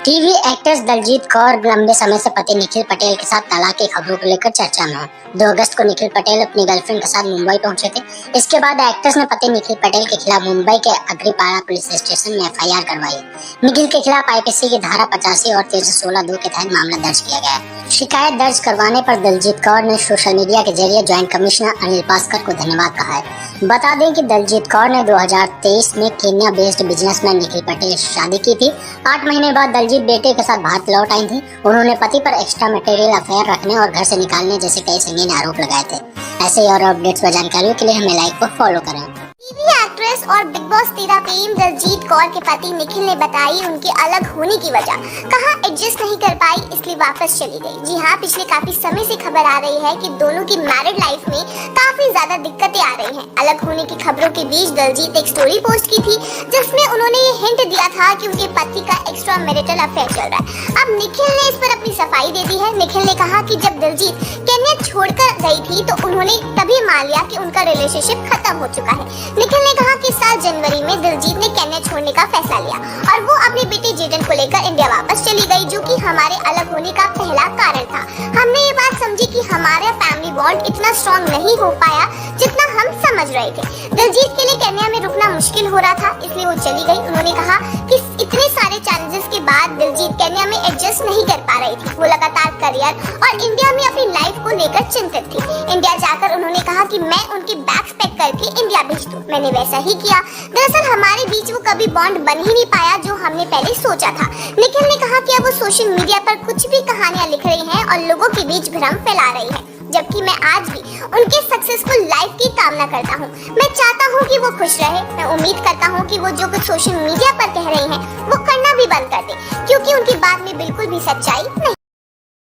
TV actress Daljit Kaur लंबे समय से पति निखिल पटेल के साथ तलाक की खबरों को लेकर चर्चा में है। 2 अगस्त को निखिल पटेल अपनी गर्लफ्रेंड के साथ मुंबई पहुंचे थे। इसके बाद एक्ट्रेस ने पति निखिल पटेल के खिलाफ मुंबई के अग्रीपाड़ा पुलिस स्टेशन में एफआईआर करवाई। निखिल के खिलाफ आईपीसी की धारा 85 और 316(2) के तहत मामला दर्ज किया गया है। शिकायत दर्ज करवाने पर दलजीत कौर ने सोशल मीडिया के जरिए ज्वाइंट कमिश्नर अनिल पास्कर को धन्यवाद कहा है। बता दें कि दलजीत कौर ने 2023 में Kenya based businessman Nikhil Patel से शादी की थी। 8 महीने बाद दलजीत बेटे के साथ भारत लौट आई थी। उन्होंने पति पर एक्स्ट्रा मटेरियल अफेयर रखने और घर से निकालने जैसे कई संगीन आरोप लगाए थे। ऐसे और अपडेट्स व जानकारियों के लिए हमें लाइक को फॉलो करें। टीवी एक्ट्रेस और Bigg Boss 13 fame Daljeet Kaur के पति निखिल ने बताई उनके अलग होने की वजह। कहा एडजस्ट नहीं कर पाई इसलिए वापस चली गई। जी हाँ, पिछले काफी समय से खबर आ रही है कि दोनों की मैरिड लाइफ में काफी ज्यादा दिक्कतें आ रही हैं। अलग होने की खबरों के बीच दलजीत एक स्टोरी पोस्ट की थी जिसमें उन्होंने ये हिंट दिया था कि उनके पति का एक्स्ट्रा मैरिटल अफेयर चल रहा है। अब निखिल ने इस पर अपनी सफाई दे दी है। निखिल ने कहा कि जब दलजीत केन्या छोड़कर गई थी तो उन्होंने तभी मान लिया कि उनका रिलेशनशिप खत्म हो चुका है। निखिल ने कहा कि इस साल जनवरी में दिलजीत ने केन्या छोड़ने का फैसला लिया और वो अपने बेटे जेडन को लेकर इंडिया वापस चली गई, जो कि हमारे अलग होने का पहला कारण था। हमने ये बात समझी कि हमारा फैमिली बॉन्ड इतना स्ट्रॉन्ग नहीं हो पाया जितना हम समझ रहे थे। दिलजीत के लिए केन्या में रुकना मुश्किल हो रहा था, इसलिए वो चली गई। उन्होंने कहा कि इतने सारे चैलेंजेस के बाद दिलजीत केन्या में एडजस्ट नहीं कर पा रही थी। वो लगातार करियर और इंडिया में अपनी लाइफ को लेकर चिंतित थी। इंडिया जाकर उन्होंने कहा कि मैं उनके बैग्स पैक करके इंडिया भेज दूं। मैंने वैसा ही किया। दरअसल हमारे बीच वो कभी बॉन्ड बन ही नहीं पाया जो हमने पहले सोचा था। निखिल ने कहा कि अब वो सोशल मीडिया पर कुछ भी कहानियां लिख रही हैं और लोगों के बीच भ्रम फैला रही है, जबकि मैं आज भी उनके सक्सेसफुल लाइफ की कामना करता हूँ। मैं चाहता हूँ कि वो खुश रहे। मैं उम्मीद करता हूँ कि वो जो कुछ सोशल मीडिया पर कह रही हैं वो करना भी बंद कर दे, क्योंकि उनकी बात में बिल्कुल भी सच्चाई नहीं।